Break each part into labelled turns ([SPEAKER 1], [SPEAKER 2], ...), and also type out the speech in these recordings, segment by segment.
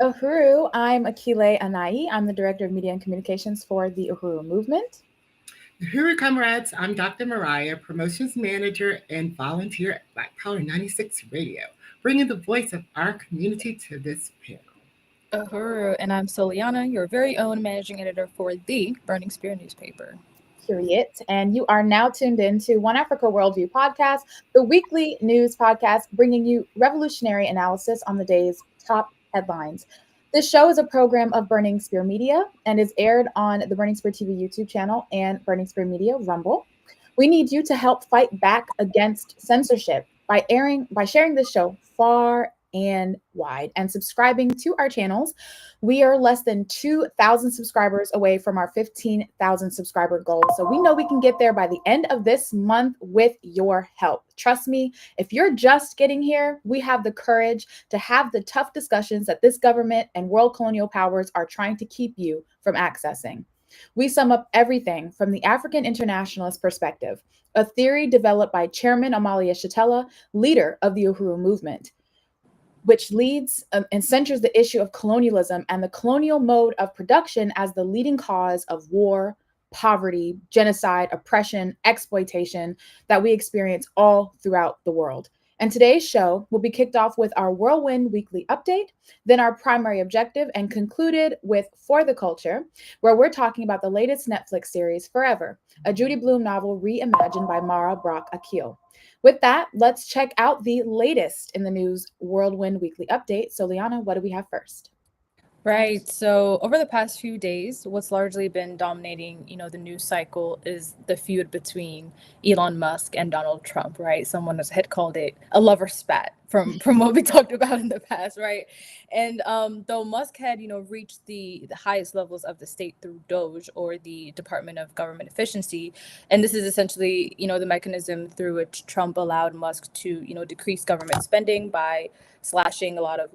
[SPEAKER 1] Uhuru. I'm Akilé Anai. I'm the Director of Media and Communications for the Uhuru Movement.
[SPEAKER 2] Uhuru comrades, I'm Dr. Mariah, Promotions Manager and volunteer at Black Power 96 Radio, bringing the voice of our community to this panel.
[SPEAKER 3] Uhuru, and I'm Solyana, your very own managing editor for the Burning Spear newspaper.
[SPEAKER 1] Period. And you are now tuned in to One Africa Worldview Podcast, the weekly news podcast bringing you revolutionary analysis on the day's top headlines. This show is a program of Burning Spear Media and is aired on the Burning Spear TV YouTube channel and Burning Spear Media Rumble. We need you to help fight back against censorship by sharing this show far and wide and subscribing to our channels. We are less than 2,000 subscribers away from our 15,000 subscriber goal. So we know we can get there by the end of this month with your help. Trust me, if you're just getting here, we have the courage to have the tough discussions that this government and world colonial powers are trying to keep you from accessing. We sum up everything from the African internationalist perspective, a theory developed by Chairman Amalia Shatella, leader of the Uhuru movement, which leads and centers the issue of colonialism and the colonial mode of production as the leading cause of war, poverty, genocide, oppression, exploitation that we experience all throughout the world. And today's show will be kicked off with our Whirlwind Weekly Update, then our primary objective, and concluded with For the Culture, where we're talking about the latest Netflix series, Forever, a Judy Blume novel reimagined by Mara Brock Akil. With that, let's check out the latest in the news Whirlwind Weekly Update. So, Liana, what do we have first?
[SPEAKER 3] Right. So over the past few days, what's largely been dominating, the news cycle is the feud between Elon Musk and Donald Trump, right? Someone had called it a lover spat from what we talked about in the past, right? And though Musk had, reached the highest levels of the state through DOGE, or the Department of Government Efficiency, and this is essentially, the mechanism through which Trump allowed Musk to, decrease government spending by slashing a lot of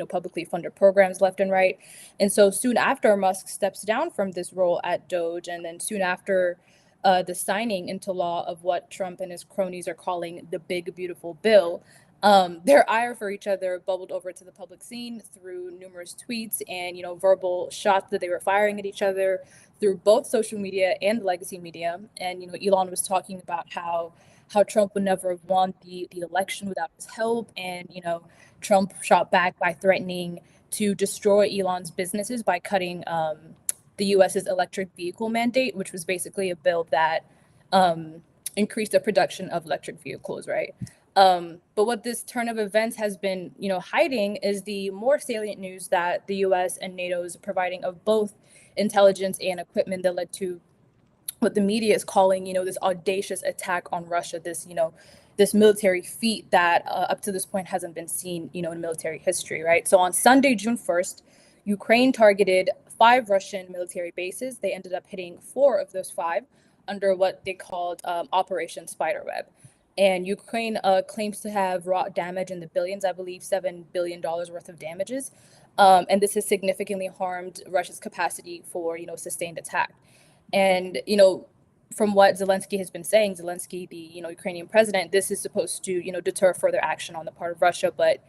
[SPEAKER 3] publicly funded programs left and right. And so soon after Musk steps down from this role at DOGE, and then soon after the signing into law of what Trump and his cronies are calling the Big Beautiful Bill, their ire for each other bubbled over to the public scene through numerous tweets and, verbal shots that they were firing at each other through both social media and legacy media. And, Elon was talking about how Trump would never have won the election without his help. And, Trump shot back by threatening to destroy Elon's businesses by cutting the U.S.'s electric vehicle mandate, which was basically a bill that increased the production of electric vehicles, right? But what this turn of events has been, hiding is the more salient news that the U.S. and NATO is providing of both intelligence and equipment that led to what the media is calling, this audacious attack on Russia, this military feat that up to this point hasn't been seen, in military history, right? So on Sunday, June 1st, Ukraine targeted 5 Russian military bases. They ended up hitting 4 of those 5 under what they called Operation Spiderweb. And Ukraine claims to have wrought damage in the billions, I believe $7 billion worth of damages. And this has significantly harmed Russia's capacity for, sustained attack. And, from what Zelensky has been saying, Zelensky, the Ukrainian president, this is supposed to deter further action on the part of Russia, but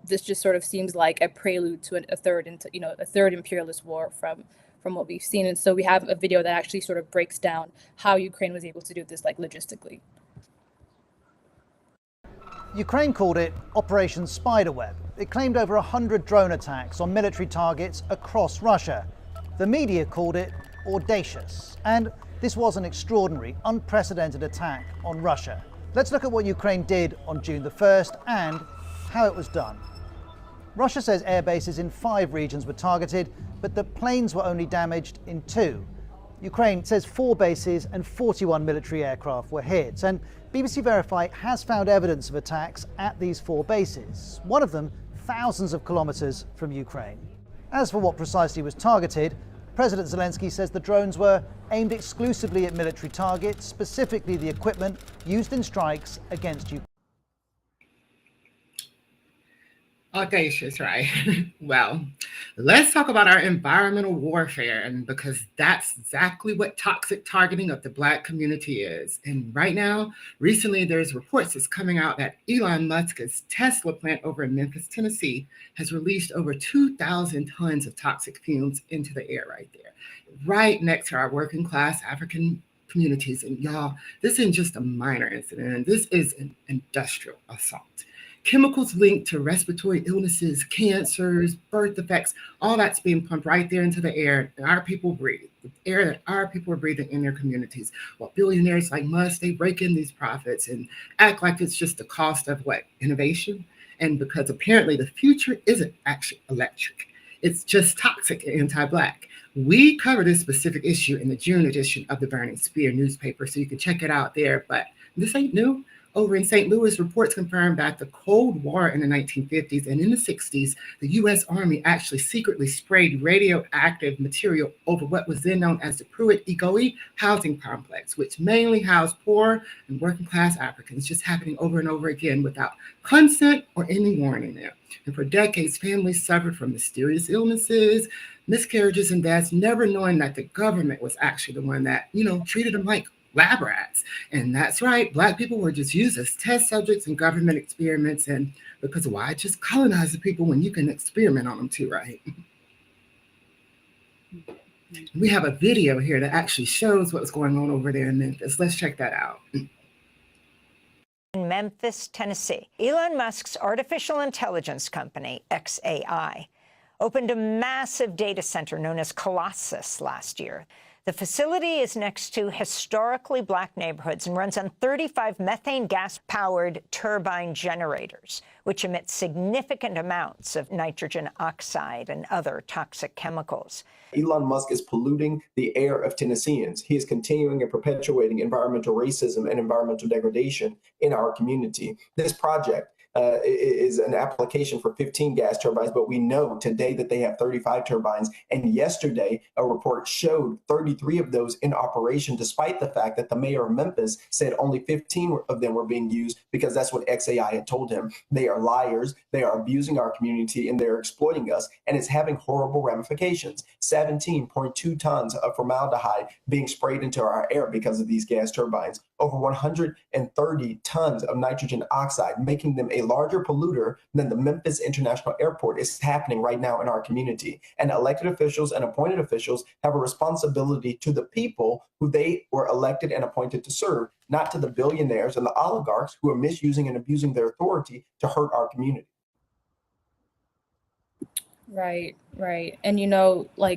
[SPEAKER 3] this just sort of seems like a prelude to a third imperialist war from what we've seen. And so we have a video that actually sort of breaks down how Ukraine was able to do this, logistically.
[SPEAKER 4] Ukraine called it Operation Spiderweb. It claimed over 100 drone attacks on military targets across Russia. The media called it audacious, and this was an extraordinary, unprecedented attack on Russia. Let's look at what Ukraine did on June the 1st and how it was done. Russia says air bases in 5 regions were targeted, but the planes were only damaged in 2. Ukraine says 4 bases and 41 military aircraft were hit, and BBC Verify has found evidence of attacks at these 4 bases, one of them thousands of kilometers from Ukraine. As for what precisely was targeted, President Zelensky says the drones were aimed exclusively at military targets, specifically the equipment used in strikes against Ukraine.
[SPEAKER 2] Audacious, right? Well, let's talk about our environmental warfare, and because that's exactly what toxic targeting of the Black community is. And right now, recently, there's reports that's coming out that Elon Musk's Tesla plant over in Memphis, Tennessee, has released over 2,000 tons of toxic fumes into the air right there, right next to our working class African communities. And y'all, this isn't just a minor incident. This is an industrial assault. Chemicals linked to respiratory illnesses, cancers, birth defects, all that's being pumped right there into the air that our people breathe, the air that our people are breathing in their communities. While billionaires like Musk, they break in these profits and act like it's just the cost of what? Innovation? And because apparently the future isn't actually electric, it's just toxic and anti-Black. We cover this specific issue in the June edition of the Burning Spear newspaper, so you can check it out there. But this ain't new. Over in St. Louis, reports confirm that the Cold War in the 1950s and in the 60s, the U.S. Army actually secretly sprayed radioactive material over what was then known as the Pruitt-Igoe housing complex, which mainly housed poor and working class Africans, just happening over and over again without consent or any warning there. And for decades, families suffered from mysterious illnesses, miscarriages, and deaths, never knowing that the government was actually the one that, treated them like lab rats. And that's right, Black people were just used as test subjects in government experiments. And because why just colonize the people when you can experiment on them too, right? We have a video here that actually shows what's going on over there in Memphis. Let's check that out.
[SPEAKER 5] In Memphis, Tennessee, Elon Musk's artificial intelligence company, xAI, opened a massive data center known as Colossus last year. The facility is next to historically Black neighborhoods and runs on 35 methane gas-powered turbine generators, which emit significant amounts of nitrogen oxide and other toxic chemicals.
[SPEAKER 6] Elon Musk is polluting the air of Tennesseans. He is continuing and perpetuating environmental racism and environmental degradation in our community. This project is an application for 15 gas turbines, but we know today that they have 35 turbines. And yesterday, a report showed 33 of those in operation, despite the fact that the mayor of Memphis said only 15 of them were being used because that's what xAI had told him. They are liars. They are abusing our community and they're exploiting us. And it's having horrible ramifications. 17.2 tons of formaldehyde being sprayed into our air because of these gas turbines. Over 130 tons of nitrogen oxide, making them a larger polluter than the Memphis International Airport is happening right now in our community. And elected officials and appointed officials have a responsibility to the people who they were elected and appointed to serve, not to the billionaires and the oligarchs who are misusing and abusing their authority to hurt our community.
[SPEAKER 3] Right. And,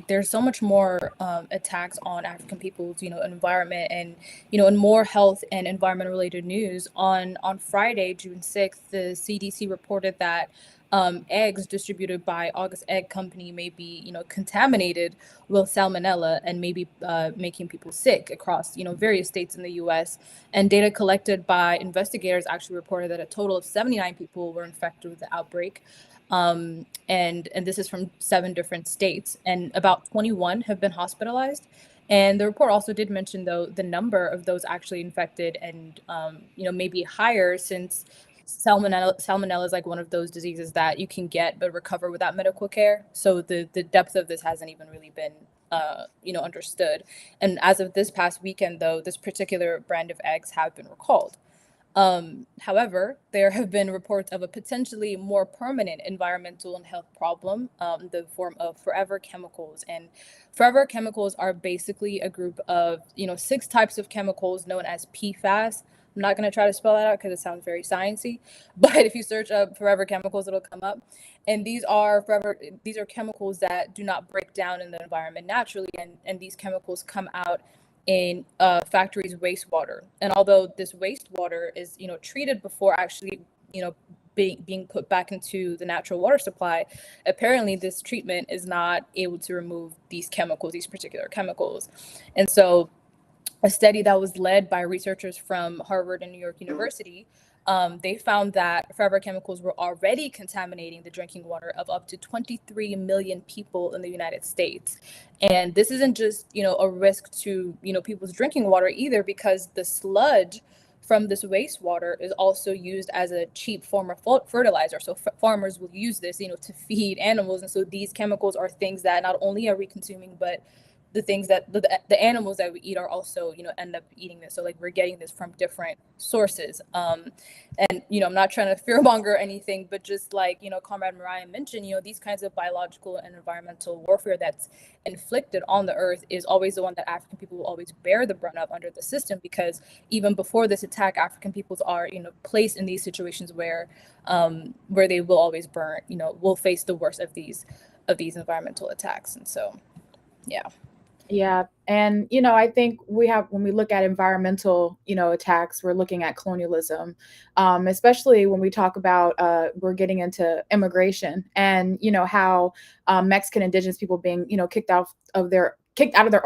[SPEAKER 3] there's so much more attacks on African people's, environment and, in more health and environment related news. On Friday, June 6th, the CDC reported that eggs distributed by August Egg Company may be, contaminated with salmonella and maybe making people sick across, various states in the U.S. And data collected by investigators actually reported that a total of 79 people were infected with the outbreak. And this is from 7 different states, and about 21 have been hospitalized. And the report also did mention, though, the number of those actually infected and, may be higher since salmonella is like one of those diseases that you can get but recover without medical care. So the depth of this hasn't even really been, understood. And as of this past weekend, though, this particular brand of eggs have been recalled. However, there have been reports of a potentially more permanent environmental and health problem, in the form of forever chemicals. And forever chemicals are basically a group of, 6 types of chemicals known as PFAS. I'm not going to try to spell that out because it sounds very sciencey, but if you search up forever chemicals, it'll come up. And these are chemicals that do not break down in the environment naturally. And these chemicals come out in factories' wastewater. And although this wastewater is, treated before actually, being put back into the natural water supply, apparently this treatment is not able to remove these particular chemicals. And so a study that was led by researchers from Harvard and New York University, they found that forever chemicals were already contaminating the drinking water of up to 23 million people in the United States. And this isn't just, a risk to, people's drinking water either, because the sludge from this wastewater is also used as a cheap form of fertilizer. So farmers will use this, to feed animals. And so these chemicals are things that not only are we consuming, but the things that the animals that we eat are also, end up eating this. So like we're getting this from different sources. And, I'm not trying to fearmonger or anything, but just like, Comrade Mariah mentioned, these kinds of biological and environmental warfare that's inflicted on the earth is always the one that African people will always bear the brunt of under the system, because even before this attack, African peoples are, placed in these situations where they will always burn, will face the worst of these environmental attacks. And so, yeah.
[SPEAKER 1] Yeah. And, I think when we look at environmental, attacks, we're looking at colonialism, especially when we talk about, we're getting into immigration and, how Mexican Indigenous people being, kicked out of their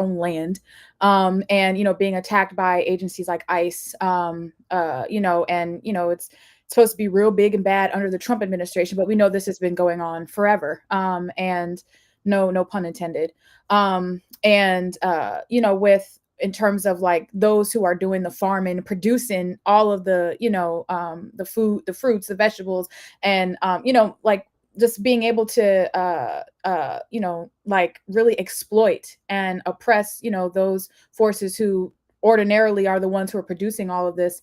[SPEAKER 1] own land, and, being attacked by agencies like ICE, and, it's supposed to be real big and bad under the Trump administration, but we know this has been going on forever. And no pun intended. With in terms of like those who are doing the farming, producing all of the, the food, the fruits, the vegetables, and, like just being able to, like really exploit and oppress, those forces who ordinarily are the ones who are producing all of this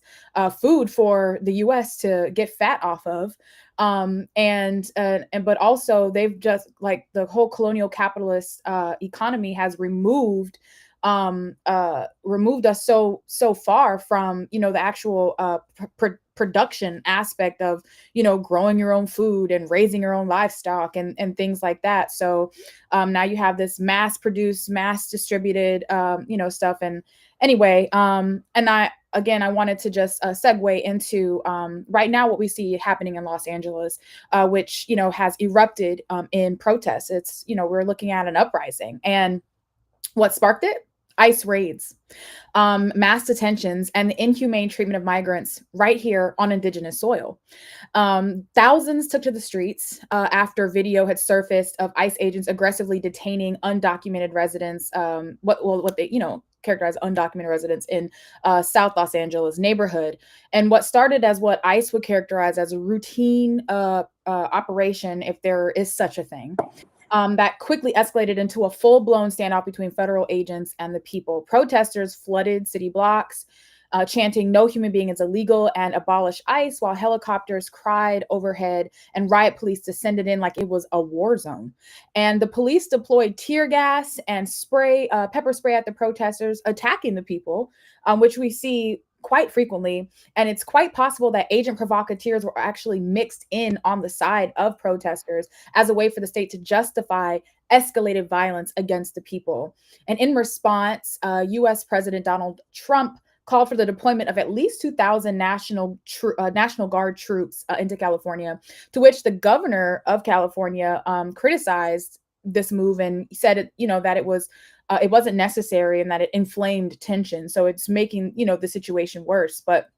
[SPEAKER 1] food for the US to get fat off of. But also they've just like the whole colonial capitalist economy has removed us so far from, the actual production aspect of, growing your own food and raising your own livestock and things like that. So now you have this mass produced, mass distributed, stuff. And anyway, and I wanted to just segue into right now what we see happening in Los Angeles, which, has erupted in protests. It's, we're looking at an uprising, and what sparked it? ICE raids, mass detentions, and the inhumane treatment of migrants right here on Indigenous soil. Thousands took to the streets after video had surfaced of ICE agents aggressively detaining undocumented residents, what they, characterized undocumented residents in South Los Angeles neighborhood. And what started as what ICE would characterize as a routine operation, if there is such a thing, that quickly escalated into a full-blown standoff between federal agents and the people. Protesters flooded city blocks, chanting "No human being is illegal" and "Abolish ICE," while helicopters cried overhead and riot police descended in like it was a war zone. And the police deployed tear gas and pepper spray at the protesters, attacking the people, which we see quite frequently. And it's quite possible that agent provocateurs were actually mixed in on the side of protesters as a way for the state to justify escalated violence against the people. And in response, US President Donald Trump called for the deployment of at least 2,000 National Guard troops into California, to which the governor of California criticized this move and said, that it wasn't necessary and that it inflamed tension. So it's making, the situation worse. But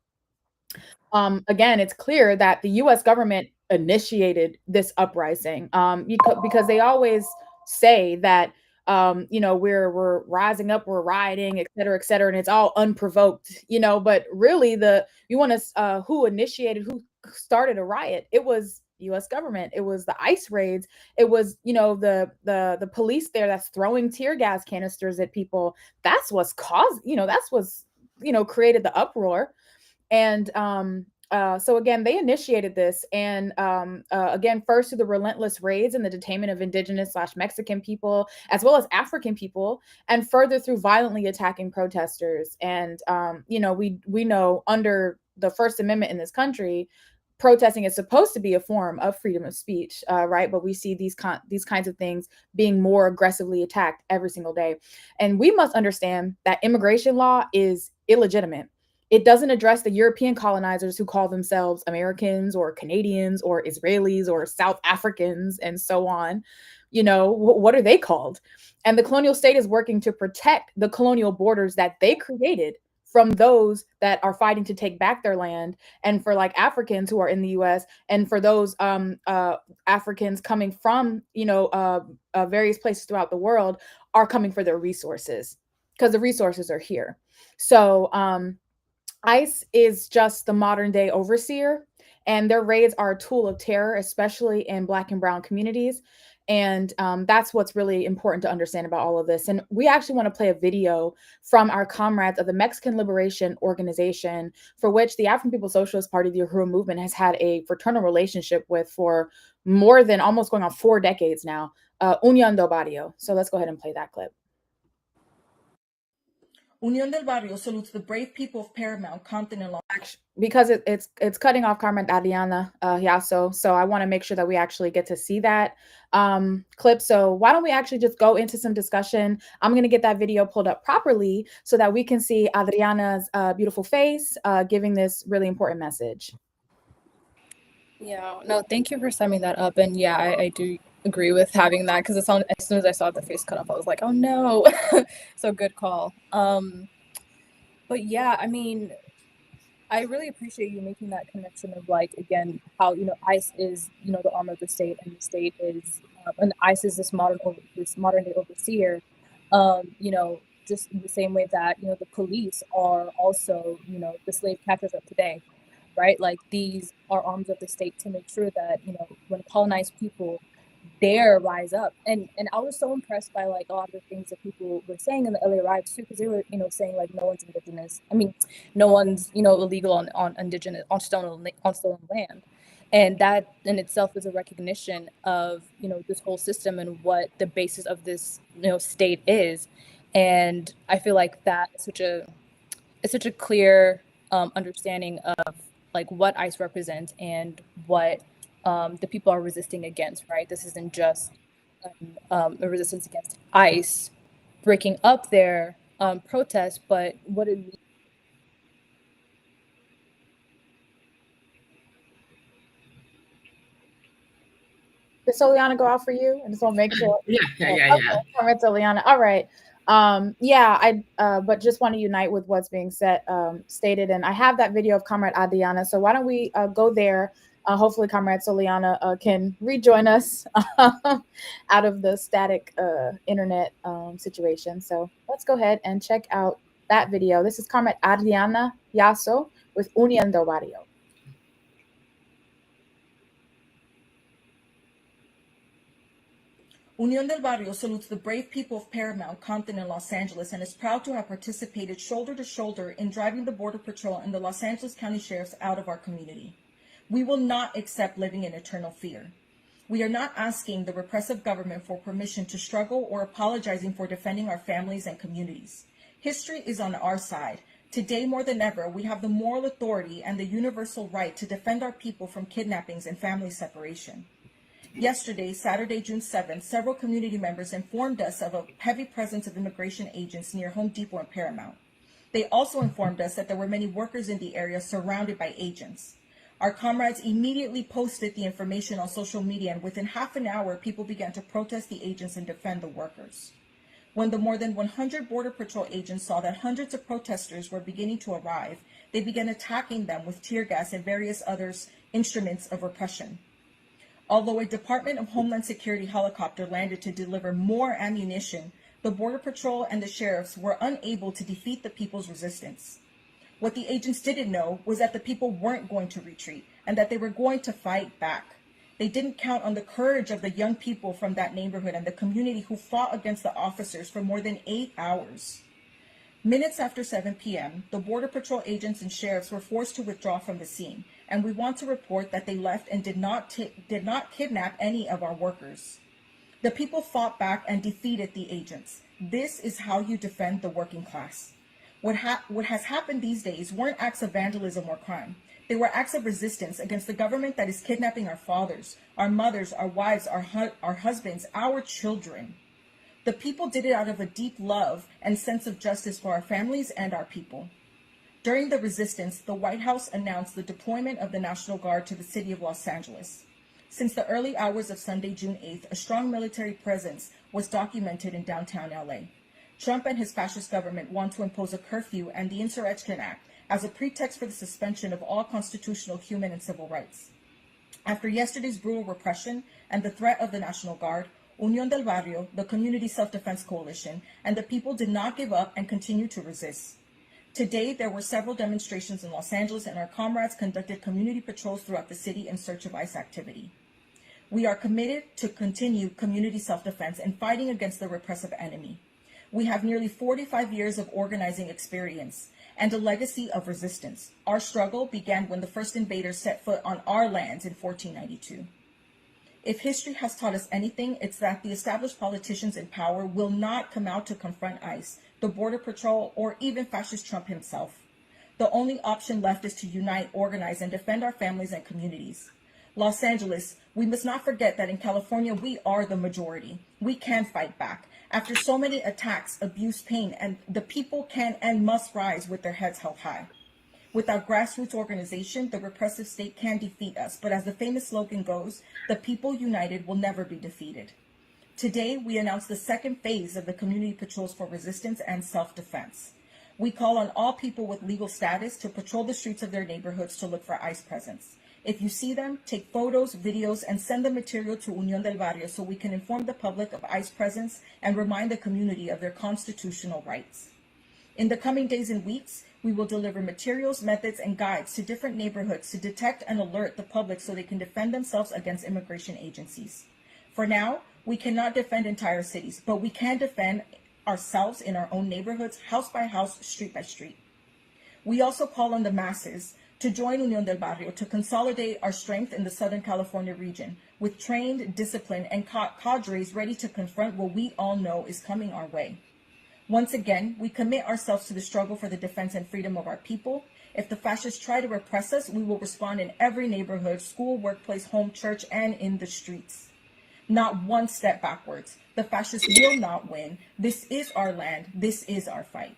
[SPEAKER 1] again, it's clear that the US government initiated this uprising because they always say that, we're rising up, we're rioting, et cetera, and it's all unprovoked, but really who started a riot? It was US government. It was the ICE raids. It was, the police there that's throwing tear gas canisters at people. That's what's caused, that's what's, created the uproar. And so again, they initiated this, and again, first through the relentless raids and the detainment of Indigenous/Mexican people, as well as African people, and further through violently attacking protesters. And we know under the First Amendment in this country, protesting is supposed to be a form of freedom of speech, right? But we see these kinds of things being more aggressively attacked every single day. And we must understand that immigration law is illegitimate. It doesn't address the European colonizers who call themselves Americans or Canadians or Israelis or South Africans and so on. What are they called? And the colonial state is working to protect the colonial borders that they created from those that are fighting to take back their land, and for like Africans who are in the US, and for those Africans coming from, various places throughout the world are coming for their resources, because the resources are here. So ICE is just the modern day overseer, and their raids are a tool of terror, especially in Black and Brown communities. And that's what's really important to understand about all of this. And we actually want to play a video from our comrades of the Mexican Liberation Organization, for which the African People's Socialist Party, the Uhuru movement, has had a fraternal relationship with for more than almost going on 4 decades now, Unión del Barrio. So let's go ahead and play that clip.
[SPEAKER 7] Unión del Barrio salutes the brave people of Paramount, Compton, and Los
[SPEAKER 1] because it's cutting off Carmen Adriana Yasso, so I want to make sure that we actually get to see that clip. So why don't we actually just go into some discussion? I'm going to get that video pulled up properly so that we can see Adriana's beautiful face giving this really important message.
[SPEAKER 3] Yeah, no, thank you for summing that up. And yeah, I do agree with having that, because as soon as I saw the face cut off, I was like, oh no. So good call. But yeah, I mean, I really appreciate you making that connection of, like, again, how, you know, ICE is, you know, the arm of the state, and the state is, and ICE is this modern day overseer, you know, just in the same way that, you know, the police are also, you know, the slave catchers of today, right? Like, these are arms of the state to make sure that, you know, when colonized people dare rise up. And I was so impressed by, like, a lot of the things that people were saying in the LA riots too, because they were, you know, saying, like, no one's indigenous. I mean, no one's, you know, illegal on indigenous, on stolen land. And that in itself is a recognition of, you know, this whole system and what the basis of this, you know, state is. And I feel like that is such a clear understanding of, like, what ICE represents and what the people are resisting against, right? This isn't just a resistance against ICE breaking up their protest, but what it means.
[SPEAKER 1] Did Solyana go out for you? I just want to make sure.
[SPEAKER 2] Yeah.
[SPEAKER 1] Okay, Solyana. All right. But just want to unite with what's being stated. And I have that video of Comrade Adriana. So why don't we go there? Hopefully Comrade Solyana can rejoin us out of the static internet situation. So let's go ahead and check out that video. This is Comrade Adriana Yasso with Unión del Barrio.
[SPEAKER 7] Unión del Barrio salutes the brave people of Paramount, Compton, and Los Angeles, and is proud to have participated shoulder to shoulder in driving the Border Patrol and the Los Angeles County Sheriffs out of our community. We will not accept living in eternal fear. We are not asking the repressive government for permission to struggle or apologizing for defending our families and communities. History is on our side. Today, more than ever, we have the moral authority and the universal right to defend our people from kidnappings and family separation. Yesterday, Saturday, June 7th, several community members informed us of a heavy presence of immigration agents near Home Depot and Paramount. They also informed us that there were many workers in the area surrounded by agents. Our comrades immediately posted the information on social media, and within half an hour, people began to protest the agents and defend the workers. When the more than 100 Border Patrol agents saw that hundreds of protesters were beginning to arrive, they began attacking them with tear gas and various other instruments of repression. Although a Department of Homeland Security helicopter landed to deliver more ammunition, the Border Patrol and the sheriffs were unable to defeat the people's resistance. What the agents didn't know was that the people weren't going to retreat and that they were going to fight back. They didn't count on the courage of the young people from that neighborhood and the community who fought against the officers for more than 8 hours. Minutes after 7 p.m., the Border Patrol agents and sheriffs were forced to withdraw from the scene, and we want to report that they left and did not kidnap any of our workers. The people fought back and defeated the agents. This is how you defend the working class. What has happened these days weren't acts of vandalism or crime. They were acts of resistance against the government that is kidnapping our fathers, our mothers, our wives, our husbands, our children. The people did it out of a deep love and sense of justice for our families and our people. During the resistance, the White House announced the deployment of the National Guard to the city of Los Angeles. Since the early hours of Sunday, June 8th, a strong military presence was documented in downtown LA. Trump and his fascist government want to impose a curfew and the Insurrection Act as a pretext for the suspension of all constitutional human and civil rights. After yesterday's brutal repression and the threat of the National Guard, Unión del Barrio, the Community Self-Defense Coalition, and the people did not give up and continue to resist. Today, there were several demonstrations in Los Angeles, and our comrades conducted community patrols throughout the city in search of ICE activity. We are committed to continue community self-defense and fighting against the repressive enemy. We have nearly 45 years of organizing experience and a legacy of resistance. Our struggle began when the first invaders set foot on our lands in 1492. If history has taught us anything, it's that the established politicians in power will not come out to confront ICE, the Border Patrol, or even fascist Trump himself. The only option left is to unite, organize, and defend our families and communities. Los Angeles, we must not forget that in California, we are the majority. We can fight back. After so many attacks, abuse, pain, and the people can and must rise with their heads held high. Without grassroots organization, the repressive state can defeat us. But as the famous slogan goes, the people united will never be defeated. Today, we announce the second phase of the community patrols for resistance and self-defense. We call on all people with legal status to patrol the streets of their neighborhoods to look for ICE presence. If you see them, take photos, videos, and send the material to Unión del Barrio so we can inform the public of ICE presence and remind the community of their constitutional rights. In the coming days and weeks, we will deliver materials, methods, and guides to different neighborhoods to detect and alert the public so they can defend themselves against immigration agencies. For now, we cannot defend entire cities, but we can defend ourselves in our own neighborhoods, house by house, street by street. We also call on the masses to join Unión del Barrio to consolidate our strength in the Southern California region with trained, disciplined, and cadres ready to confront what we all know is coming our way. Once again, we commit ourselves to the struggle for the defense and freedom of our people. If the fascists try to repress us, we will respond in every neighborhood, school, workplace, home, church, and in the streets. Not one step backwards. The fascists will not win. This is our land. This is our fight.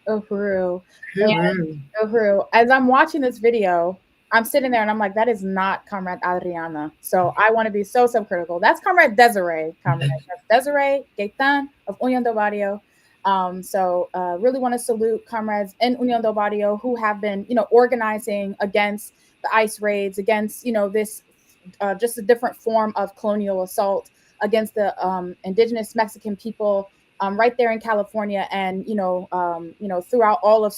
[SPEAKER 1] Uhuru. Uhuru. As I'm watching this video, I'm sitting there and I'm like, that is not Comrade Adriana. So I want to be so subcritical. That's Comrade Desiree. That's Desiree Gaetan of Unión del Barrio. Really want to salute comrades in Unión del Barrio who have been, organizing against the ICE raids, against, this just a different form of colonial assault against the indigenous Mexican people right there in California and, throughout all of,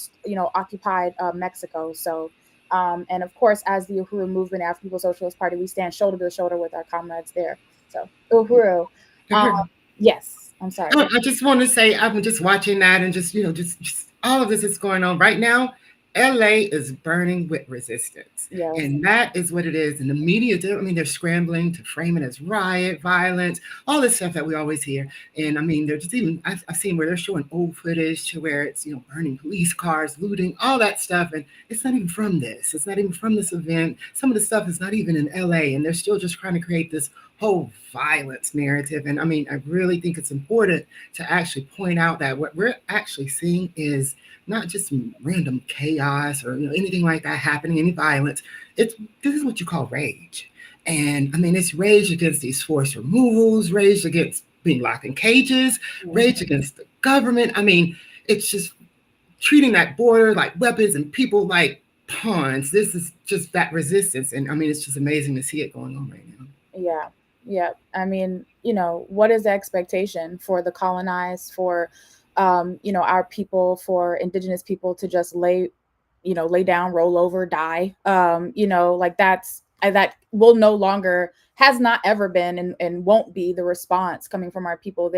[SPEAKER 1] occupied Mexico. So, and of course, as the Uhuru movement, African People's Socialist Party, we stand shoulder to shoulder with our comrades there. So, Uhuru. Yes, I'm sorry.
[SPEAKER 2] I just want to say, I'm just watching that and just all of this is going on right now. LA is burning with resistance.
[SPEAKER 1] Yes.
[SPEAKER 2] And that is what it is. And the media, they're scrambling to frame it as riot, violence, all this stuff that we always hear. And they're just I've seen where they're showing old footage to where it's, burning police cars, looting, all that stuff. And it's not even from this. It's not even from this event. Some of the stuff is not even in LA. And they're still just trying to create this whole violence narrative. And I really think it's important to actually point out that what we're actually seeing is not just random chaos or anything like that happening, any violence. This is what you call rage. And it's rage against these forced removals, rage against being locked in cages, rage against the government. It's just treating that border like weapons and people like pawns. This is just that resistance. And it's just amazing to see it going on right now.
[SPEAKER 1] Yeah. What is the expectation for the colonized, for our people, for indigenous people to just lay down, roll over, die, that will no longer, has not ever been and won't be the response coming from our people.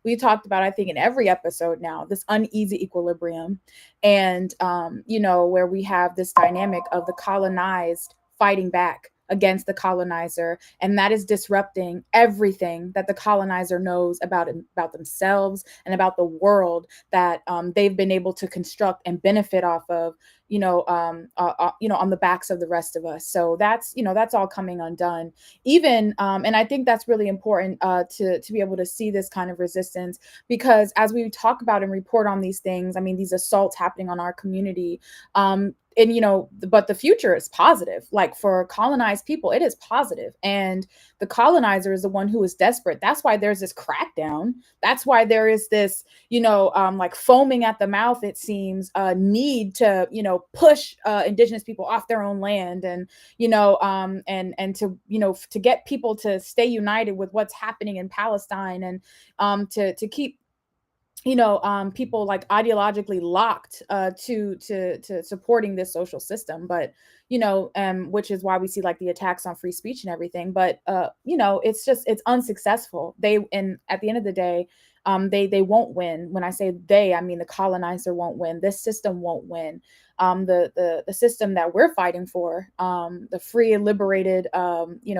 [SPEAKER 1] We talked about, I think in every episode now, this uneasy equilibrium and, where we have this dynamic of the colonized fighting back against the colonizer, and that is disrupting everything that the colonizer knows about themselves and about the world that they've been able to construct and benefit off of, on the backs of the rest of us. So that's all coming undone. Even and I think that's really important to be able to see this kind of resistance, because as we talk about and report on these things, these assaults happening on our community, but the future is positive. Like for colonized people, it is positive. And the colonizer is the one who is desperate. That's why there's this crackdown. That's why there is this, like foaming at the mouth, it seems, need to, push indigenous people off their own land, and, and to, to get people to stay united with what's happening in Palestine, and to keep people like ideologically locked to supporting this social system. But which is why we see like the attacks on free speech and everything. But it's unsuccessful. And at the end of the day, they won't win. When I say they, I mean the colonizer won't win. This system won't win. The system that we're fighting for, the free and liberated,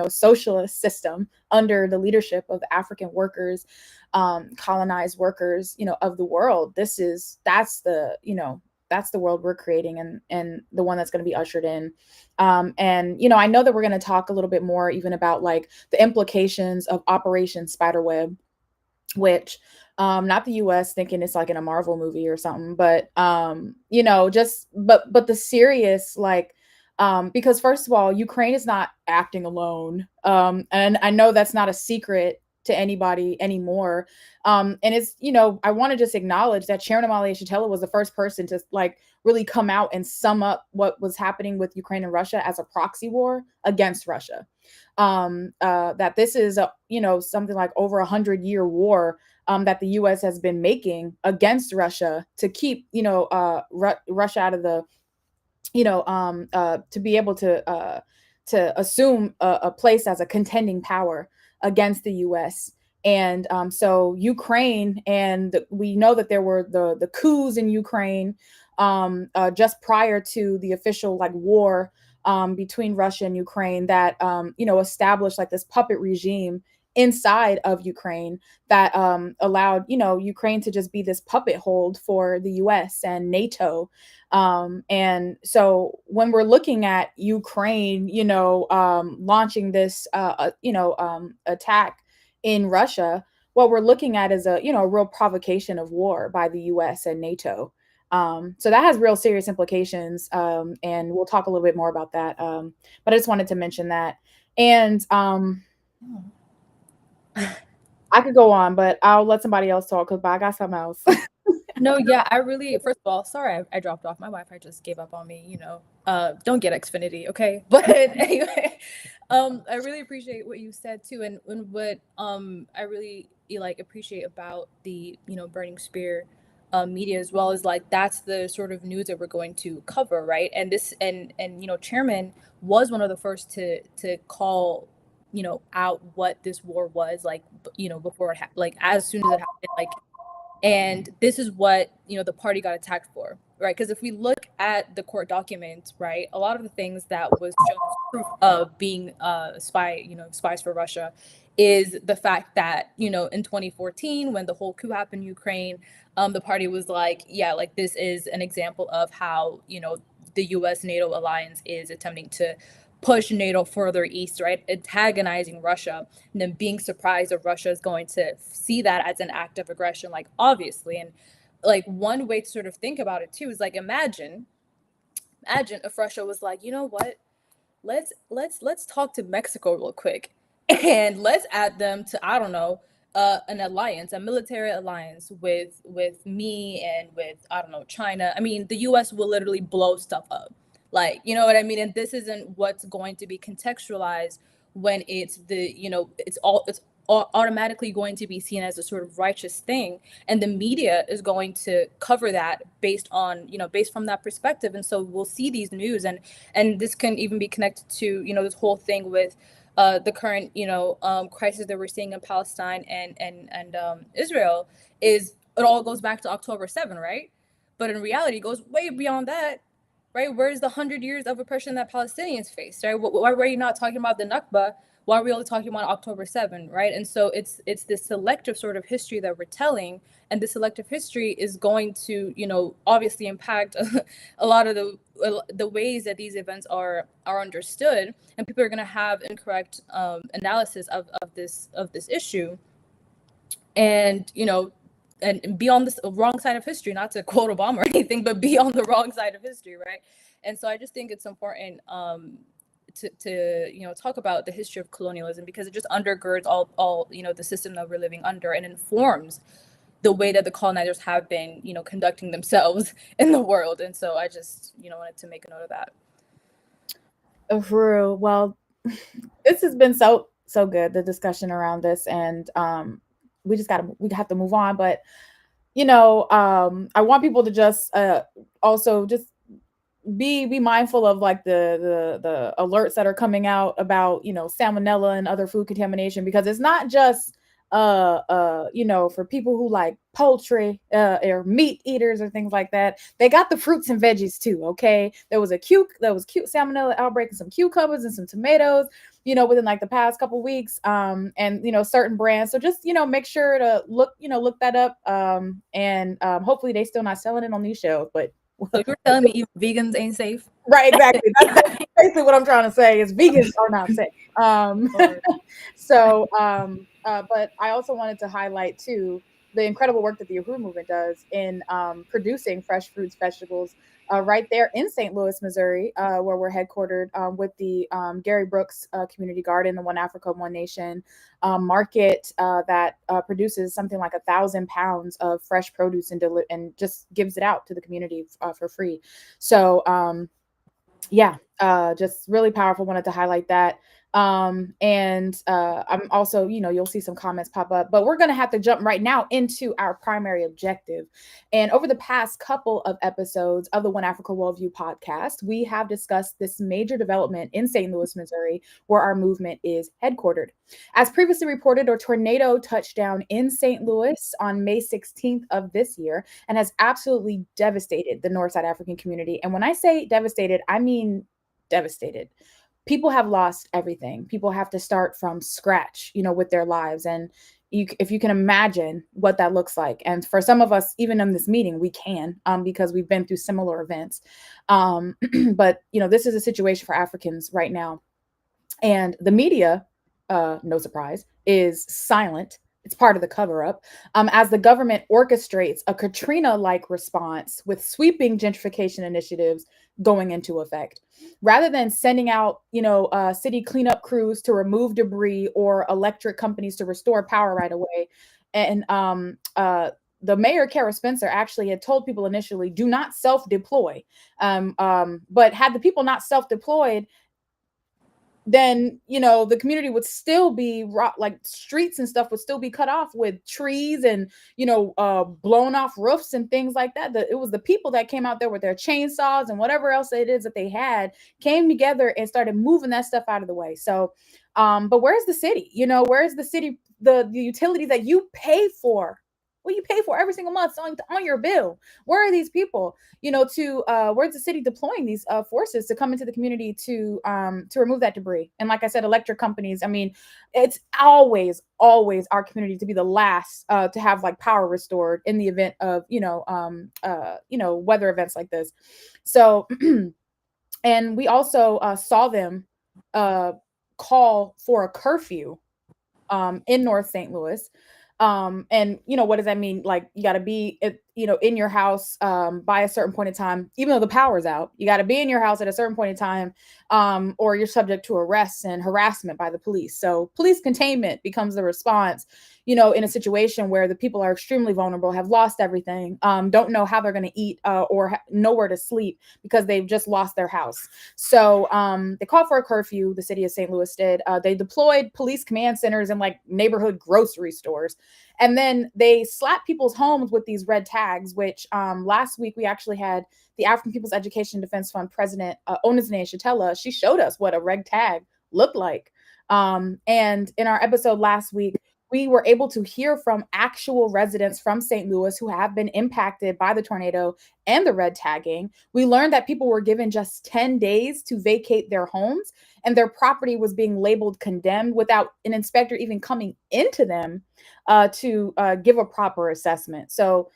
[SPEAKER 1] socialist system under the leadership of the African workers, colonized workers, of the world. That's the world we're creating, and the one that's going to be ushered in. And I know that we're going to talk a little bit more even about like the implications of Operation Spiderweb, which not the US thinking it's like in a Marvel movie or something, but but the serious, like, because first of all, Ukraine is not acting alone. And I know that's not a secret to anybody anymore. And it's, I want to just acknowledge that Chairman Amalia Shatella was the first person to like really come out and sum up what was happening with Ukraine and Russia as a proxy war against Russia. That this is something like over 100-year war that the U.S. has been making against Russia to keep Russia out of the to be able to assume a place as a contending power against the U.S. And so Ukraine, and we know that there were the coups in Ukraine just prior to the official like war between Russia and Ukraine that established like this puppet regime inside of Ukraine that allowed Ukraine to just be this puppet hold for the US and NATO. And so when we're looking at Ukraine launching this attack in Russia, what we're looking at is a real provocation of war by the US and NATO. So that has real serious implications, and we'll talk a little bit more about that. But I just wanted to mention that. And I could go on, but I'll let somebody else talk because I got something else.
[SPEAKER 3] No, yeah, I really, first of all, sorry I dropped off. My Wi-Fi just gave up on me, don't get Xfinity, okay? But anyway, I really appreciate what you said too. And what I really appreciate about the, Burning Spear media as well, is like that's the sort of news that we're going to cover, right? And this and Chairman was one of the first to call out what this war was like, before it happened, like as soon as it happened, like, and this is what the party got attacked for, right? Because if we look at the court documents, right, a lot of the things that was shown as proof of being spies for Russia is the fact that in 2014 when the whole coup happened in Ukraine, the party was like, yeah, like this is an example of how the US NATO alliance is attempting to push NATO further east, right? Antagonizing Russia, and then being surprised that Russia is going to see that as an act of aggression, like obviously. And like one way to sort of think about it too is like imagine if Russia was like, you know what, let's talk to Mexico real quick and let's add them to, I don't know, an alliance, a military alliance with me and with, I don't know, China. I mean, the US will literally blow stuff up. Like, you know what I mean? And this isn't what's going to be contextualized when it's it's automatically going to be seen as a sort of righteous thing. And the media is going to cover that based from that perspective. And so we'll see these news, and this can even be connected to, this whole thing with the current, crisis that we're seeing in Palestine and Israel. Is it all goes back to October 7, right? But in reality, it goes way beyond that. Right? Where's the 100 years of oppression that Palestinians faced, right? Why were you not talking about the Nakba? Why are we only talking about October 7, right? And so it's this selective sort of history that we're telling, and the selective history is going to, obviously impact a lot of the ways that these events are understood, and people are going to have incorrect analysis of this issue, and and be on this wrong side of history, not to quote Obama or anything, but be on the wrong side of history, right? And so I just think it's important to talk about the history of colonialism, because it just undergirds all the system that we're living under, and informs the way that the colonizers have been conducting themselves in the world. And so I just wanted to make a note of that.
[SPEAKER 1] Uhuru, well, this has been so good, the discussion around this, and we have to move on. But I want people to just also just be mindful of like the alerts that are coming out about salmonella and other food contamination, because it's not just for people who like poultry or meat eaters or things like that. They got the fruits and veggies too. Okay, there was cute salmonella outbreak and some cucumbers and some tomatoes within like the past couple weeks, and certain brands. So just make sure to look that up, and hopefully they still not selling it on these shelves. But
[SPEAKER 3] so you're telling me even vegans ain't safe?
[SPEAKER 1] Right, exactly. That's basically what I'm trying to say, is vegans are not safe. But I also wanted to highlight too the incredible work that the Uhuru movement does in producing fresh fruits, vegetables, right there in St. Louis, Missouri, where we're headquartered, with the Gary Brooks Community Garden, the One Africa, One Nation market that produces something like 1,000 pounds of fresh produce and just gives it out to the community for free. So just really powerful. Wanted to highlight that. And I'm also, you'll see some comments pop up, but we're going to have to jump right now into our primary objective. And over the past couple of episodes of the One Africa Worldview podcast, we have discussed this major development in St. Louis, Missouri, where our movement is headquartered. As previously reported, a tornado touched down in St. Louis on May 16th of this year and has absolutely devastated the Northside African community. And when I say devastated, I mean devastated. People have lost everything. People have to start from scratch, with their lives. And if you can imagine what that looks like. And for some of us, even in this meeting, we can, because we've been through similar events. But, this is a situation for Africans right now. And the media, no surprise, is silent. It's part of the cover-up, as the government orchestrates a Katrina-like response with sweeping gentrification initiatives going into effect. Rather than sending out, city cleanup crews to remove debris or electric companies to restore power right away, and the mayor, Kara Spencer, actually had told people initially, do not self-deploy. But had the people not self-deployed, then the community would still be like streets and stuff would still be cut off with trees and blown off roofs and things like that. It was the people that came out there with their chainsaws and whatever else it is that they had, came together and started moving that stuff out of the way. So but where's the city? Where's the city, the utilities that you pay for? Well, you pay for every single month on your bill. Where are these people? Where's the city deploying these forces to come into the community to remove that debris? And like I said, electric companies. I mean, it's always our community to be the last to have like power restored in the event of weather events like this. So, and we also saw them call for a curfew in North St. Louis. And what does that mean? Like, you got to be in your house by a certain point in time, even though the power's out. You got to be in your house at a certain point in time, or you're subject to arrest and harassment by the police. So police containment becomes the response, in a situation where the people are extremely vulnerable, have lost everything, don't know how they're going to eat or nowhere to sleep because they've just lost their house. So they called for a curfew. The city of St. Louis did. They deployed police command centers in like neighborhood grocery stores. And then they slapped people's homes with these red tags, which last week we actually had the African People's Education Defense Fund president, Onizane Shatella. She showed us what a red tag looked like. And in our episode last week, we were able to hear from actual residents from St. Louis who have been impacted by the tornado and the red tagging. We learned that people were given just 10 days to vacate their homes, and their property was being labeled condemned without an inspector even coming into them to give a proper assessment. So,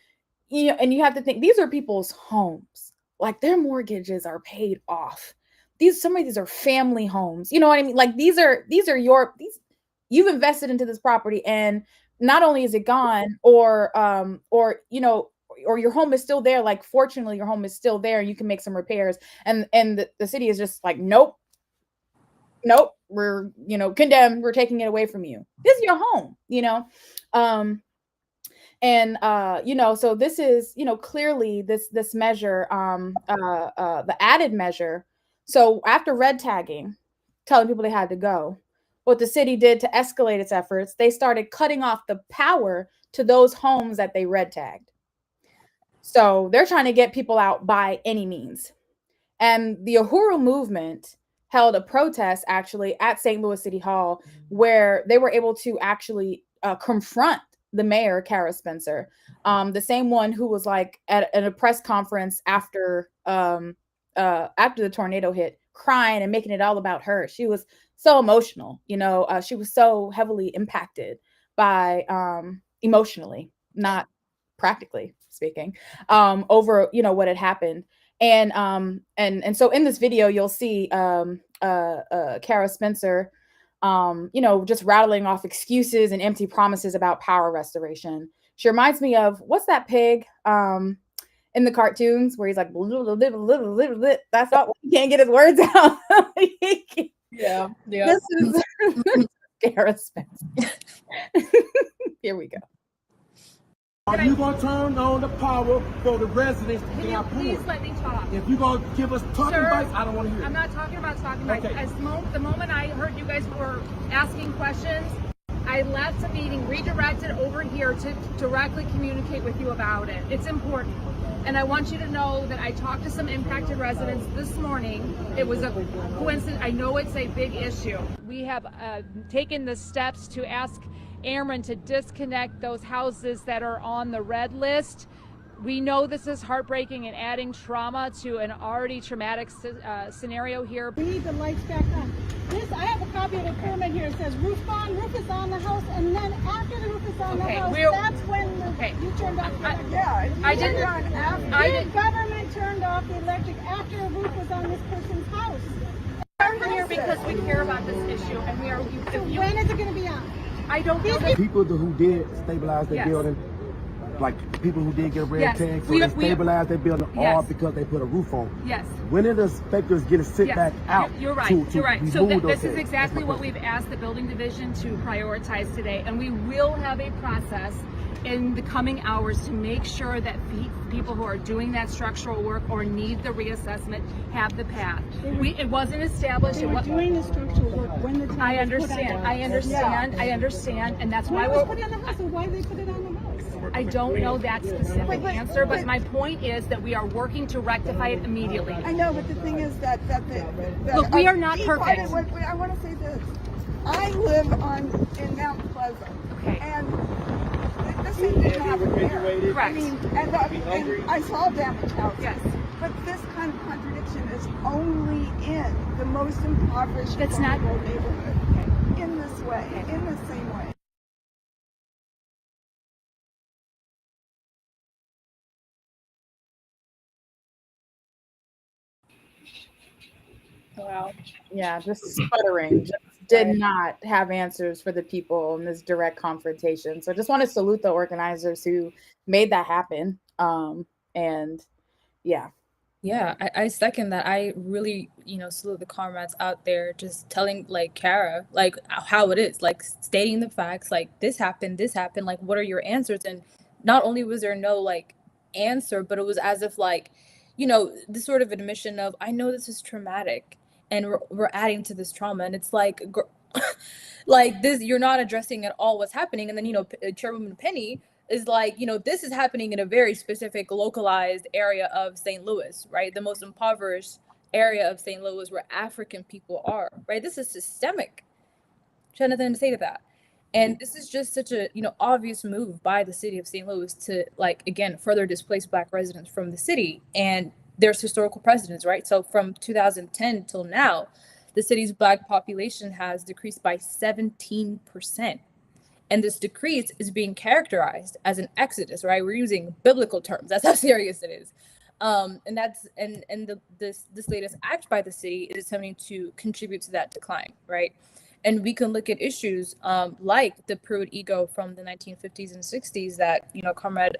[SPEAKER 1] and you have to think, these are people's homes. Like, their mortgages are paid off. Some of these are family homes. You know what I mean? Like, these are you've invested into this property, and not only is it gone, or your home is still there. Like, fortunately, your home is still there and you can make some repairs. And the city is just like, nope, we're, condemned. We're taking it away from you. This is your home, so this is, clearly this measure, the added measure. So after red tagging, telling people they had to go, what the city did to escalate its efforts, they started cutting off the power to those homes that they red tagged. So they're trying to get people out by any means. And the Uhuru movement held a protest actually at St. Louis City Hall, where they were able to actually confront the mayor, Kara Spencer, the same one who was like at a press conference after the tornado hit, crying and making it all about her. She was so emotional, she was so heavily impacted by emotionally, not practically speaking, over what had happened. And so in this video, you'll see Kara Spencer, just rattling off excuses and empty promises about power restoration. She reminds me of, what's that pig in the cartoons where he's like, that's not, he can't get his words out.
[SPEAKER 3] Yeah.
[SPEAKER 1] This is Kara Spencer. Here we go.
[SPEAKER 8] Are you going to turn on the power for the residents to get out?
[SPEAKER 9] Please let me talk.
[SPEAKER 8] If you're going to give us talking bites, I don't want to hear it.
[SPEAKER 9] I'm not talking about talking bites.
[SPEAKER 8] Okay.
[SPEAKER 9] The moment I heard you guys were asking questions, I left the meeting, redirected over here to directly communicate with you about it. It's important. And I want you to know that I talked to some impacted residents this morning. It was a coincidence. I know it's a big issue. We have taken the steps to ask Airmen to disconnect those houses that are on the red list. We know this is heartbreaking and adding trauma to an already traumatic scenario here.
[SPEAKER 10] We need the lights back on. I have a copy of the permit here. It says roof is on the house, and then after the roof is on the house, that's when you turned off the electric. The government turned off the electric after a roof was on this person's house.
[SPEAKER 9] We're here because we care about this issue, and we are.
[SPEAKER 10] When is it going to be on?
[SPEAKER 9] I don't know.
[SPEAKER 8] People who did stabilize their building, like people who did get red tags, so they stabilized their building all because they put a roof on.
[SPEAKER 9] Yes.
[SPEAKER 8] When are the inspectors going to sit back out?
[SPEAKER 9] You're right. You're right. So this is exactly what we've asked the building division to prioritize today, and we will have a process in the coming hours to make sure that people who are doing that structural work or need the reassessment have the path. It wasn't established.
[SPEAKER 10] They were doing the structural work when the time
[SPEAKER 9] I understand, and that's why
[SPEAKER 10] we're put on the house. So why they put it on the house?
[SPEAKER 9] I don't know that specific answer, but my point is that we are working to rectify it immediately.
[SPEAKER 11] I know, but the thing is that
[SPEAKER 9] look, we are not perfect.
[SPEAKER 11] I want to say this. I live in Mount Pleasant, and this thing didn't happen there.
[SPEAKER 9] Correct.
[SPEAKER 11] I mean, and I saw damaged houses.
[SPEAKER 9] Yes.
[SPEAKER 11] But this kind of contradiction is only in the most impoverished vulnerable neighborhood. In this way, in the same way.
[SPEAKER 1] Wow. Yeah, just sputtering. Just did not have answers for the people in this direct confrontation. So I just want to salute the organizers who made that happen. And yeah.
[SPEAKER 3] Yeah, I second that. I really, salute the comrades out there just telling like Kara, like how it is, like stating the facts, like this happened, like what are your answers? And not only was there no like answer, but it was as if like, this sort of admission of, I know this is traumatic and we're adding to this trauma. And it's like, like this, you're not addressing at all what's happening. And then, Chairwoman Penny is like, this is happening in a very specific localized area of St. Louis, right? The most impoverished area of St. Louis where African people are, right? This is systemic. She had nothing to say to that. And this is just such a, obvious move by the city of St. Louis to like, again, further displace Black residents from the city. And there's historical precedents, right? So from 2010 till now, the city's Black population has decreased by 17%. And this decrease is being characterized as an exodus, right? We're using biblical terms. That's how serious it is. This latest act by the city is attempting to contribute to that decline, right? And we can look at issues like the Pruitt ego from the 1950s and 60s that, Comrade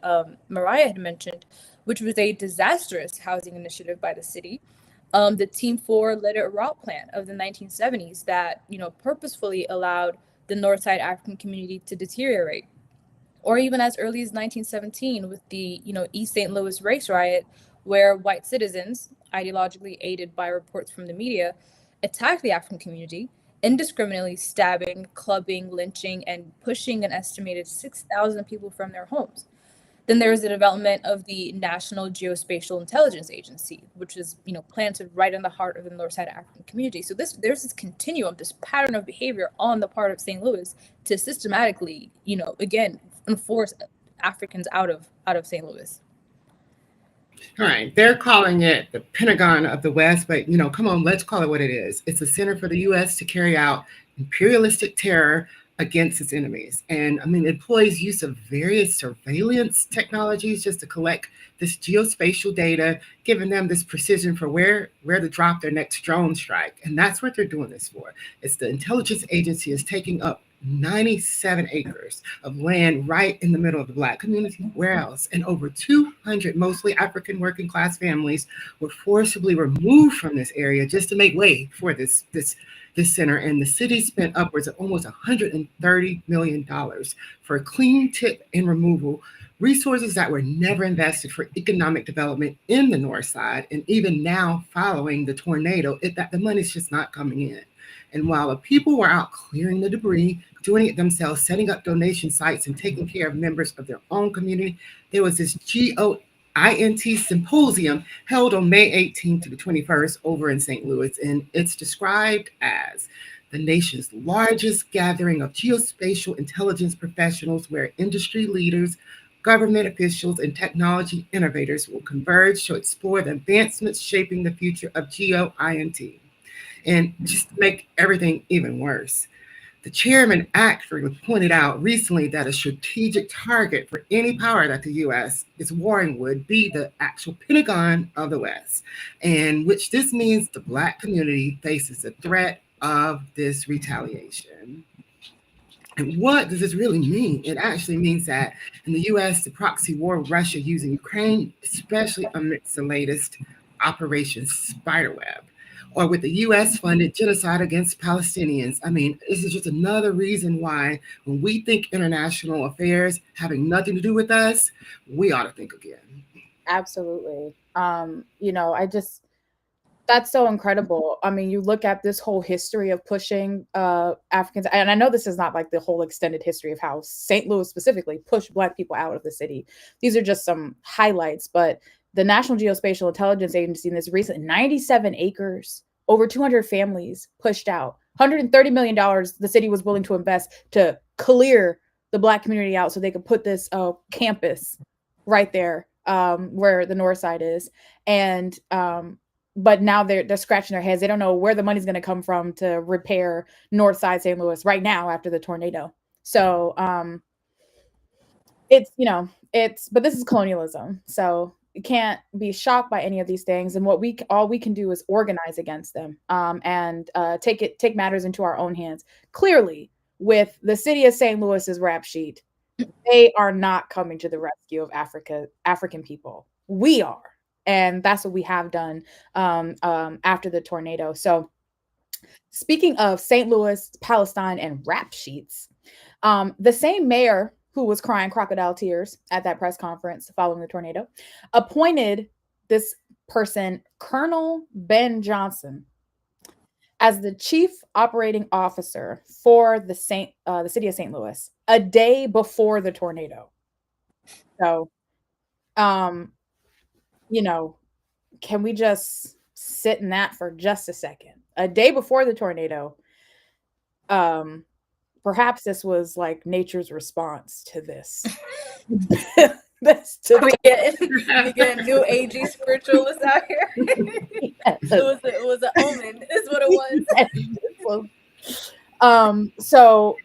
[SPEAKER 3] Mariah had mentioned, which was a disastrous housing initiative by the city. The Team 4 Let-It Rot plan of the 1970s that, purposefully allowed the Northside African community to deteriorate. Or even as early as 1917 with the, East St. Louis race riot, where white citizens, ideologically aided by reports from the media, attacked the African community, indiscriminately stabbing, clubbing, lynching, and pushing an estimated 6,000 people from their homes. Then there was the development of the National Geospatial Intelligence Agency, which is, planted right in the heart of the Northside African community. So there's this continuum, this pattern of behavior on the part of St. Louis to systematically, again, enforce Africans out of St. Louis.
[SPEAKER 2] All right, they're calling it the Pentagon of the West, but come on, let's call it what it is. It's a center for the U.S. to carry out imperialistic terror against its enemies. And it employs use of various surveillance technologies just to collect this geospatial data, giving them this precision for where to drop their next drone strike. And that's what they're doing this for. It's the intelligence agency is taking up 97 acres of land right in the middle of the Black community. Where else? And over 200 mostly African working class families were forcibly removed from this area just to make way for this center. And the city spent upwards of almost $130 million for clean tip and removal, resources that were never invested for economic development in the North Side. And even now, following the tornado, the money's just not coming in. And while the people were out clearing the debris, doing it themselves, setting up donation sites and taking care of members of their own community, there was this GEOINT Symposium held on May 18th to the 21st over in St. Louis. And it's described as the nation's largest gathering of geospatial intelligence professionals where industry leaders, government officials, and technology innovators will converge to explore the advancements shaping the future of GEOINT. And just to make everything even worse, the chairman actually pointed out recently that a strategic target for any power that the U.S. is warring would be the actual Pentagon of the West, and which this means the Black community faces the threat of this retaliation. And what does this really mean? It actually means that in the U.S., the proxy war with Russia using Ukraine, especially amidst the latest Operation Spiderweb, or with the U.S.-funded genocide against Palestinians. This is just another reason why when we think international affairs having nothing to do with us, we ought to think again.
[SPEAKER 1] Absolutely. That's so incredible. You look at this whole history of pushing Africans, and I know this is not like the whole extended history of how St. Louis specifically pushed Black people out of the city. These are just some highlights, but the National Geospatial Intelligence Agency in this recent 97 acres, over 200 families pushed out, $130 million the city was willing to invest to clear the Black community out so they could put this campus right there where the North Side is. And but now they're scratching their heads. They don't know where the money's going to come from to repair Northside St. Louis right now after the tornado. So but this is colonialism. So you can't be shocked by any of these things. And all we can do is organize against them and take matters into our own hands. Clearly, with the city of St. Louis's rap sheet, they are not coming to the rescue of African people. We are. And that's what we have done after the tornado. So speaking of St. Louis, Palestine, and rap sheets, the same mayor who was crying crocodile tears at that press conference following the tornado, appointed this person, Colonel Ben Jonsson, as the chief operating officer for the city of St. Louis a day before the tornado. So, can we just sit in that for just a second? A day before the tornado, perhaps this was like nature's response to this.
[SPEAKER 3] We get new agey spiritualists out here. Yes. It was an omen. Is what it was.
[SPEAKER 1] So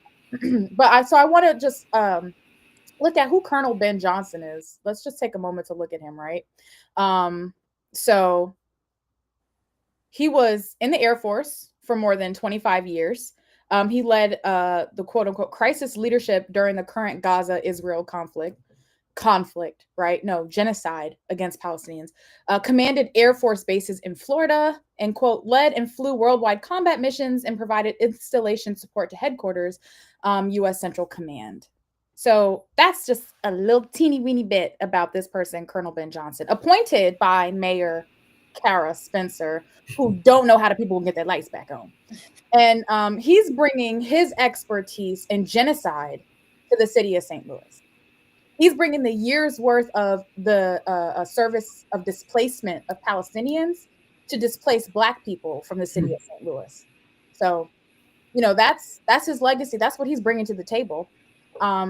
[SPEAKER 1] I want to just look at who Colonel Ben Jonsson is. Let's just take a moment to look at him, right? So he was in the Air Force for more than 25 years. He led the quote-unquote crisis leadership during the current Gaza-Israel conflict, right? No, genocide against Palestinians, commanded Air Force bases in Florida, and, quote, led and flew worldwide combat missions and provided installation support to headquarters, U.S. Central Command. So that's just a little teeny weeny bit about this person, Colonel Ben Jonsson, appointed by Mayor Kara Spencer, who don't know how the people get their lights back on. And he's bringing his expertise in genocide to the city of St. Louis. He's bringing the year's worth of the service of displacement of Palestinians to displace Black people from the city of St. Louis. So, you know, that's his legacy. That's what he's bringing to the table.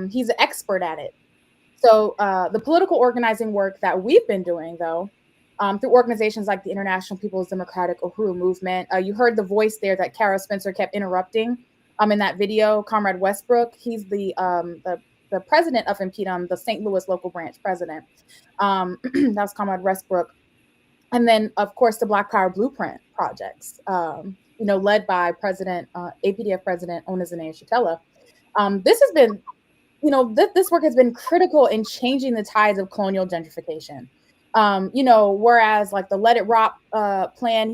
[SPEAKER 1] He's an expert at it. So the political organizing work that we've been doing, though, through organizations like the International People's Democratic Uhuru Movement, you heard the voice there that Kara Spencer kept interrupting in that video, Comrade Westbrook. He's the president of Impedum, the St. Louis local branch president. That's Comrade Westbrook. And then, of course, the Black Power Blueprint projects, led by APDF President Onizane Shatella. This has been, this work has been critical in changing the tides of colonial gentrification. Whereas like the Let It Rot plan,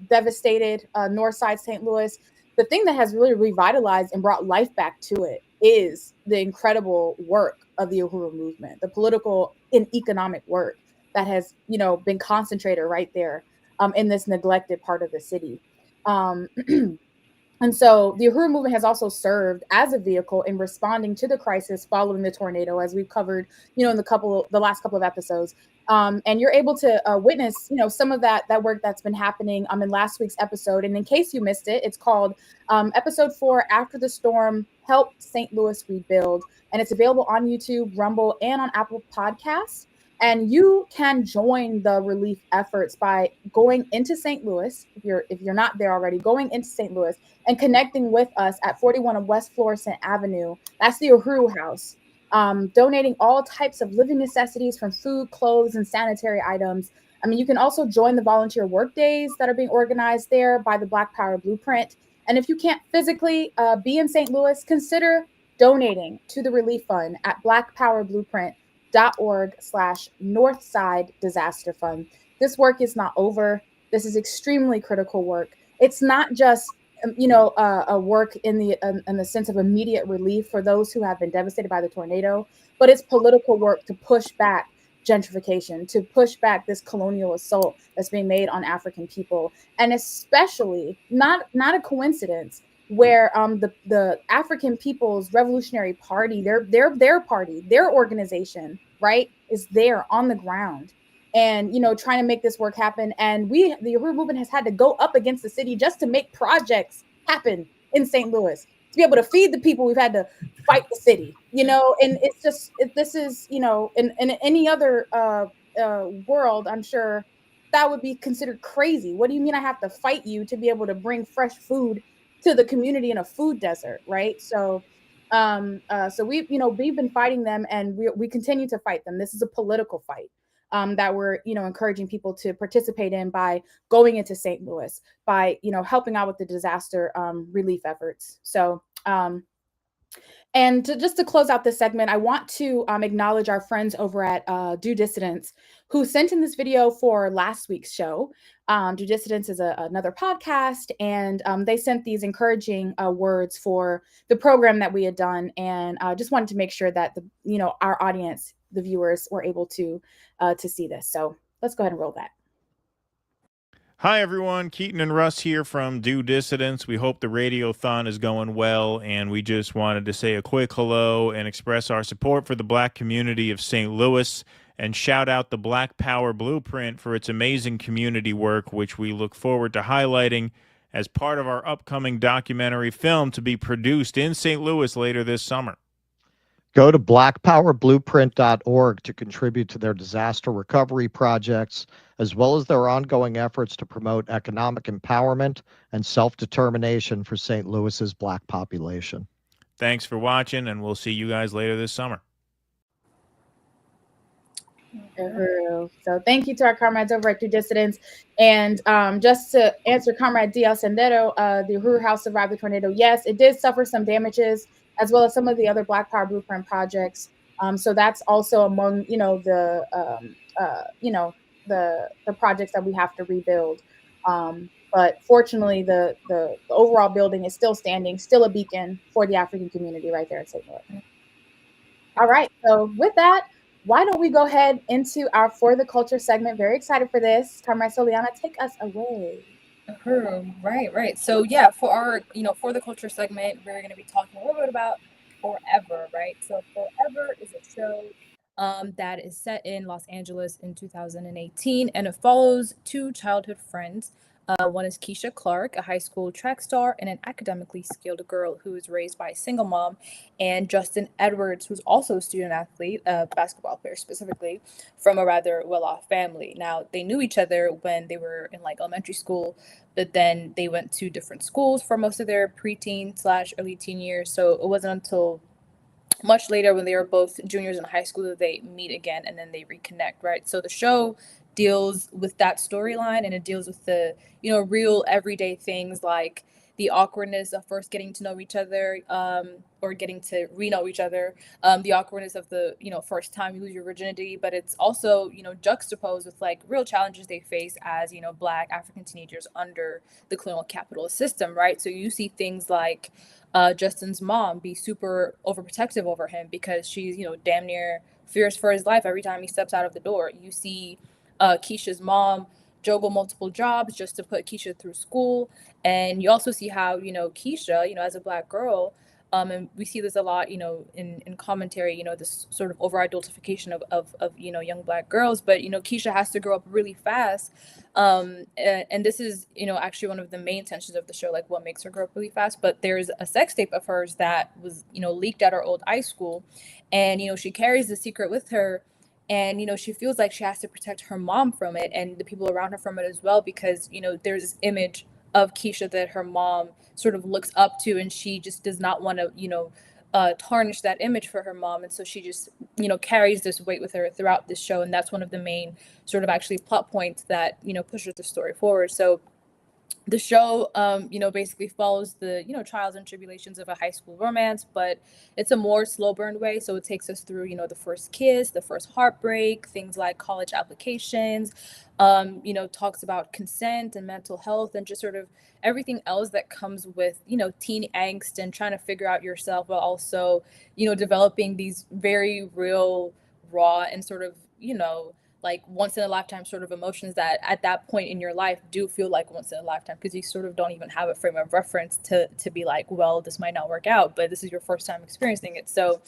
[SPEAKER 1] devastated Northside St. Louis, the thing that has really revitalized and brought life back to it is the incredible work of the Uhuru movement, the political and economic work that has, been concentrated right there in this neglected part of the city. And so the Uhuru movement has also served as a vehicle in responding to the crisis following the tornado, as we've covered, in the last couple of episodes. And you're able to witness, some of that work that's been happening in last week's episode. And in case you missed it, it's called Episode 4, After the Storm, Help St. Louis Rebuild. And it's available on YouTube, Rumble, and on Apple Podcasts. And you can join the relief efforts by going into St. Louis, if you're not there already, going into St. Louis and connecting with us at 41 of West Florissant Avenue. That's the Uhuru House. Donating all types of living necessities from food, clothes, and sanitary items. I mean, you can also join the volunteer work days that are being organized there by the Black Power Blueprint. And if you can't physically be in St. Louis, consider donating to the relief fund at blackpowerblueprint.org/Northside Disaster Fund. This work is not over. This is extremely critical work. It's not just a work in the sense of immediate relief for those who have been devastated by the tornado, but it's political work to push back gentrification, to push back this colonial assault that's being made on African people, and especially not a coincidence where the African People's Revolutionary Party, their party, their organization, right, is there on the ground. And, trying to make this work happen. And the Uhuru movement has had to go up against the city just to make projects happen in St. Louis. To be able to feed the people, we've had to fight the city, and it's just, this is, in any other world, I'm sure that would be considered crazy. What do you mean I have to fight you to be able to bring fresh food to the community in a food desert, right? So we've been fighting them, and we continue to fight them. This is a political fight. That we're, encouraging people to participate in by going into St. Louis, by, helping out with the disaster relief efforts. So, and just to close out this segment, I want to acknowledge our friends over at Due Dissidence, who sent in this video for last week's show. Due Dissidence is another podcast, and they sent these encouraging words for the program that we had done, and just wanted to make sure that our audience, the viewers, were able to see this. So let's go ahead and roll that.
[SPEAKER 12] Hi, everyone. Keaton and Russ here from Due Dissidence. We hope the Radiothon is going well, and we just wanted to say a quick hello and express our support for the Black community of St. Louis, and shout out the Black Power Blueprint for its amazing community work, which we look forward to highlighting as part of our upcoming documentary film to be produced in St. Louis later this summer.
[SPEAKER 13] Go to blackpowerblueprint.org to contribute to their disaster recovery projects, as well as their ongoing efforts to promote economic empowerment and self-determination for St. Louis's Black population.
[SPEAKER 12] Thanks for watching, and we'll see you guys later this summer.
[SPEAKER 1] Uhuru. So thank you to our comrades over at Due Dissidence. And just to answer Comrade D.L. Sendero, the Uhuru House survived the tornado. Yes, it did suffer some damages, as well as some of the other Black Power Blueprint projects. So that's also among, the projects that we have to rebuild. But fortunately, the overall building is still standing, still a beacon for the African community right there in St. Louis. All right. So with that, why don't we go ahead into our For the Culture segment? Very excited for this. Comrade Solyana, take us away.
[SPEAKER 3] Right. So yeah, for our, For the Culture segment, we're going to be talking a little bit about Forever, right? So Forever is a show that is set in Los Angeles in 2018, and it follows two childhood friends. One is Keisha Clark, a high school track star and an academically skilled girl who was raised by a single mom, and Justin Edwards, who's also a student athlete, a basketball player specifically, from a rather well-off family. Now, they knew each other when they were in elementary school, but then they went to different schools for most of their preteen/early teen years. So it wasn't until much later when they were both juniors in high school that they meet again and then they reconnect, right? So the show deals with that storyline, and it deals with the, real everyday things like the awkwardness of first getting to know each other, or getting to re-know each other, the awkwardness of the, first time you lose your virginity, but it's also, juxtaposed with real challenges they face as, Black African teenagers under the colonial capitalist system, right? So you see things like Justin's mom be super overprotective over him because she's, damn near fears for his life every time he steps out of the door. You see Keisha's mom juggle multiple jobs just to put Keisha through school. And you also see how, Keisha, as a Black girl, and we see this a lot, in commentary, this sort of over-adultification of young Black girls. But, Keisha has to grow up really fast. And this is, actually one of the main tensions of the show, what makes her grow up really fast. But there's a sex tape of hers that was, leaked at her old high school. And, she carries the secret with her. And, she feels like she has to protect her mom from it and the people around her from it as well, because, there's this image of Keisha that her mom sort of looks up to, and she just does not want to, tarnish that image for her mom. And so she just, carries this weight with her throughout this show. And that's one of the main sort of actually plot points that, pushes the story forward. So the show, basically follows the, trials and tribulations of a high school romance, but it's a more slow burn way. So it takes us through, the first kiss, the first heartbreak, things like college applications, talks about consent and mental health and just sort of everything else that comes with, teen angst and trying to figure out yourself, while also, developing these very real, raw, and sort of, once in a lifetime sort of emotions that at that point in your life do feel like once in a lifetime, because you sort of don't even have a frame of reference to be like, well, this might not work out, but this is your first time experiencing it. So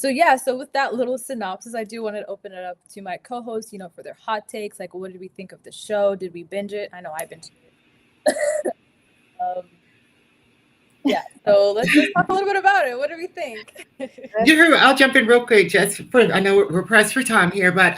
[SPEAKER 3] with that little synopsis, I do want to open it up to my co-hosts, for their hot takes. What did we think of the show? Did we binge it? I know I binged it. Yeah, so let's just talk a little bit about it. What do we think?
[SPEAKER 2] I'll jump in real quick. I know we're pressed for time here, but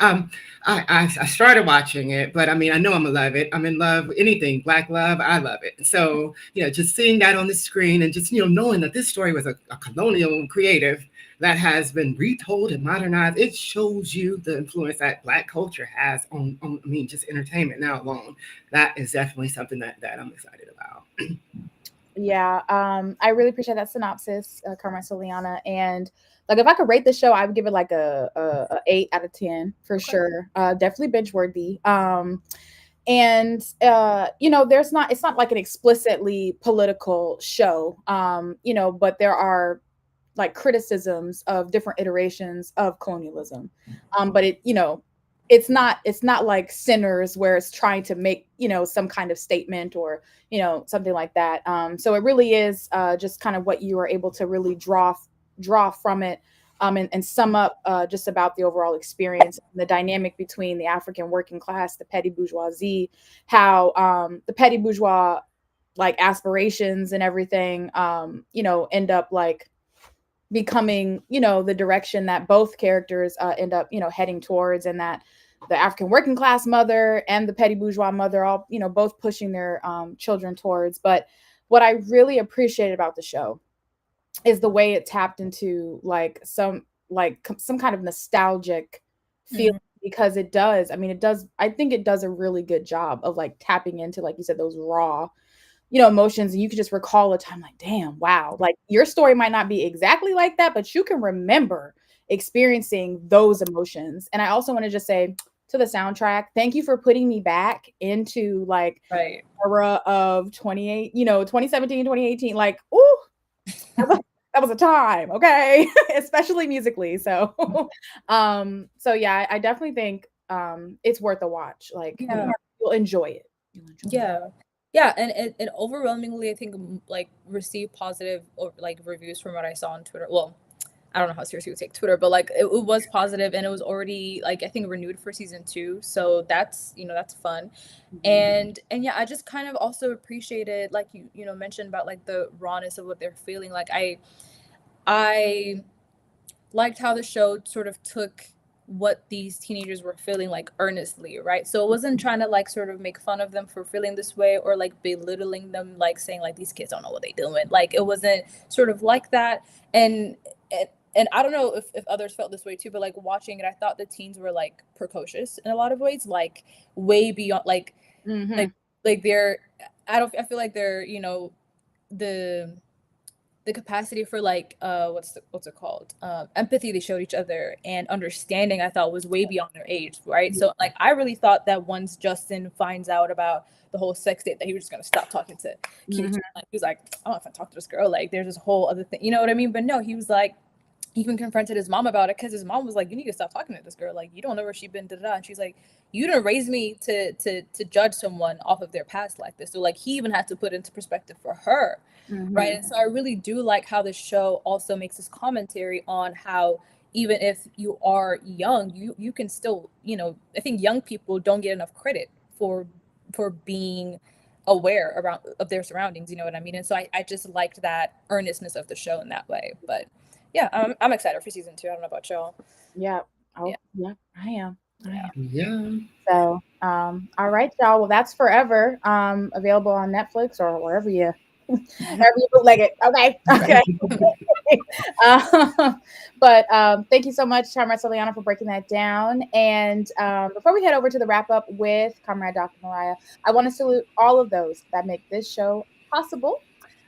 [SPEAKER 2] I started watching it, but I know I'm gonna love it. I'm in love with anything Black love. I love it. So just seeing that on the screen and just knowing that this story was a colonial creative that has been retold and modernized, it shows you the influence that Black culture has on just entertainment now alone. That is definitely something that I'm excited about.
[SPEAKER 1] Yeah, I really appreciate that synopsis, Carmen Solyana. And if I could rate the show, I would give it a 8 out of 10 for sure. Definitely binge-worthy. It's not like an explicitly political show, but there are criticisms of different iterations of colonialism. But it's not like Sinners, where it's trying to make, some kind of statement or, something like that. So it really is just kind of what you are able to really draw from it, and sum up just about the overall experience, and the dynamic between the African working class, the petty bourgeoisie, how the petty bourgeois aspirations and everything, end up becoming, the direction that both characters end up, heading towards, and that the African working class mother and the petty bourgeois mother all, both pushing their children towards. But what I really appreciated about the show is the way it tapped into some kind of nostalgic feeling because it does. I mean, it does. I think it does a really good job of like tapping into, like you said, those raw, emotions. And you can just recall a time like, damn, wow. Like your story might not be exactly like that, but you can remember experiencing those emotions. And I also want to just say to the soundtrack, thank you for putting me back into like era of 2017, 2018. Like, ooh, that was a time, okay? Especially musically. So yeah, I definitely think it's worth a watch. Like you'll enjoy it.
[SPEAKER 3] Yeah, and it overwhelmingly, I think, like received positive or like reviews from what I saw on Twitter. Well, I don't know how seriously you would take Twitter, but like it was positive, and it was already like I think renewed for season 2. So that's that's fun, and yeah, I just kind of also appreciated, like you mentioned about like the rawness of what they're feeling. Like I liked how the show sort of took what these teenagers were feeling like earnestly, right? So it wasn't trying to like sort of make fun of them for feeling this way or like belittling them, like saying like these kids don't know what they're doing. Like it wasn't sort of like that. And I don't know if others felt this way too, but like watching it, I thought the teens were like precocious in a lot of ways, like way beyond like they're I feel like they're the capacity for like what's it called, empathy they showed each other and understanding, I thought was way beyond their age, right? So like I really thought that once Justin finds out about the whole sex date that he was just gonna stop talking to Katrina. Like, he was like, I don't know if I talk to this girl, like there's this whole other thing, you know what I mean? But no, he was like, he even confronted his mom about it, because his mom was like, you need to stop talking to this girl, like you don't know where she's been, and she's like, you didn't raise me to judge someone off of their past like this. So like he even had to put into perspective for her. Right. And so I really do like how the show also makes this commentary on how even if you are young, you can still, I think young people don't get enough credit for being aware of their surroundings, you know what I mean? And so I just liked that earnestness of the show in that way. But yeah, I'm excited for season 2. I don't know about y'all.
[SPEAKER 1] Yeah. Oh, yeah, I am.
[SPEAKER 2] Yeah.
[SPEAKER 1] So, all right, y'all. Well, that's forever. Available on Netflix or wherever you bootleg it. Okay. But thank you so much, Comrade Solyana, for breaking that down. And before we head over to the wrap up with Comrade Dr. Mariah, I want to salute all of those that make this show possible.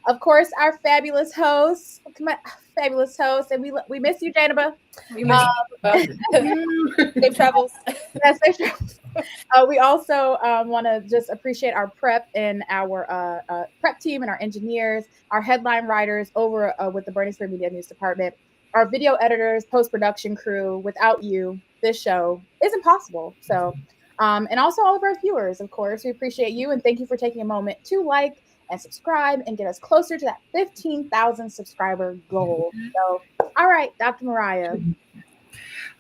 [SPEAKER 1] Of course, our fabulous hosts, and we miss you, Janaba.
[SPEAKER 3] We miss you. Safe travels.
[SPEAKER 1] Yes, safe travels. We also want to just appreciate our prep and our prep team and our engineers, our headline writers over with the Burning Spear Media News Department, our video editors, post-production crew. Without you, this show isn't possible. So, and also all of our viewers, of course, we appreciate you, and thank you for taking a moment to like and subscribe and get us closer to that 15,000 subscriber goal. So, all right, Dr. Mariah.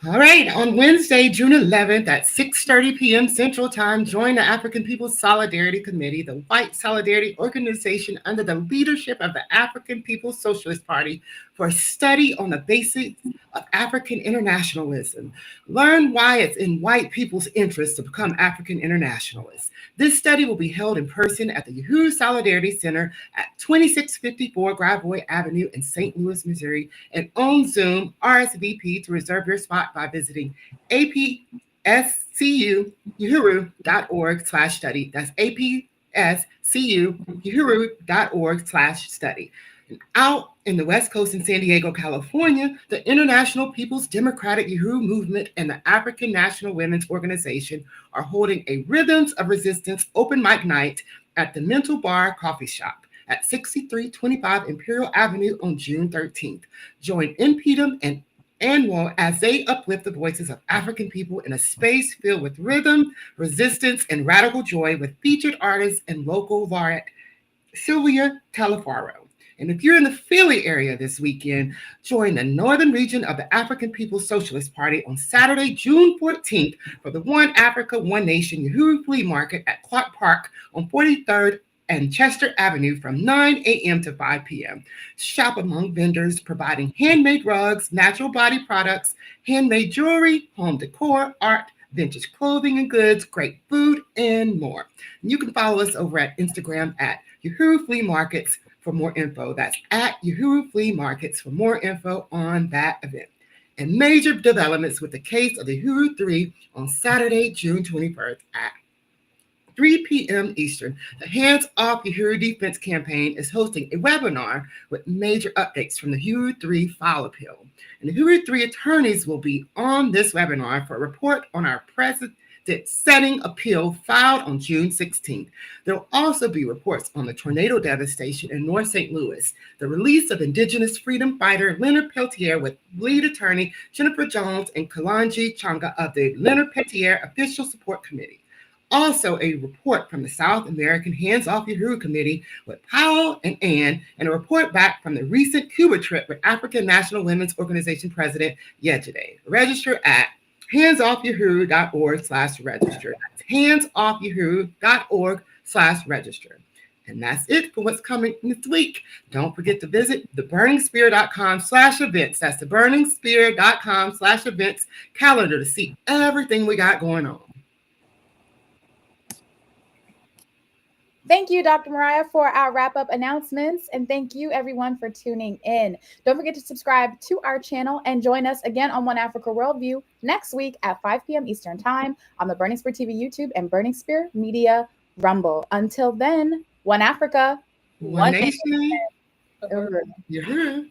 [SPEAKER 2] All right, on Wednesday, June 11th at 6:30 p.m. Central Time, join the African People's Solidarity Committee, the white solidarity organization under the leadership of the African People's Socialist Party, for a study on the basics of African internationalism. Learn why it's in white people's interest to become African internationalists. This study will be held in person at the Uhuru Solidarity Center at 2654 Gravois Avenue in St. Louis, Missouri, and on Zoom. RSVP to reserve your spot by visiting apscu.uhuru.org/study. That's apscu.uhuru.org/study. And out in the West Coast in San Diego, California, the International People's Democratic Uhuru Movement and the African National Women's Organization are holding a Rhythms of Resistance open mic night at the Mental Bar Coffee Shop at 6325 Imperial Avenue on June 13th. Join NPDM and Annual as they uplift the voices of African people in a space filled with rhythm, resistance, and radical joy with featured artists and local laureate Sylvia Talafaro. And if you're in the Philly area this weekend, join the northern region of the African People's Socialist Party on Saturday, June 14th for the One Africa, One Nation Uhuru Flea Market at Clark Park on 43rd and Chester Avenue from 9 a.m. to 5 p.m. Shop among vendors providing handmade rugs, natural body products, handmade jewelry, home decor, art, vintage clothing and goods, great food, and more. You can follow us over at Instagram at Uhuru Flea Markets for more info. That's at Uhuru Flea Markets for more info on that event. and major developments with the case of the Uhuru 3 on Saturday, June 21st at 3 p.m. Eastern. The Hands Off Uhuru Defense Campaign is hosting a webinar with major updates from the Uhuru 3 file appeal. And the Uhuru 3 attorneys will be on this webinar for a report on our precedent-setting appeal filed on June 16th. There will also be reports on the tornado devastation in North St. Louis, the release of Indigenous freedom fighter Leonard Peltier with lead attorney Jennifer Jones and Kalanji Changa of the Leonard Peltier Official Support Committee. Also, a report from the South American Hands Off Uhuru Committee with Powell and Ann, and a report back from the recent Cuba trip with African National Women's Organization President Yejide. Register at handsoffyahoo.org/register. That's handsoffyahoo.org/register. And that's it for what's coming this week. Don't forget to visit theburningspear.com/events. That's theburningspear.com/events calendar to see everything we got going on.
[SPEAKER 1] Thank you, Dr. Mariah, for our wrap-up announcements, and thank you, everyone, for tuning in. Don't forget to subscribe to our channel and join us again on One Africa Worldview next week at 5 p.m. Eastern Time on the Burning Spear TV YouTube and Burning Spear Media Rumble. Until then, One Africa,
[SPEAKER 2] One Nation.
[SPEAKER 1] Uhuru.
[SPEAKER 2] Uhuru.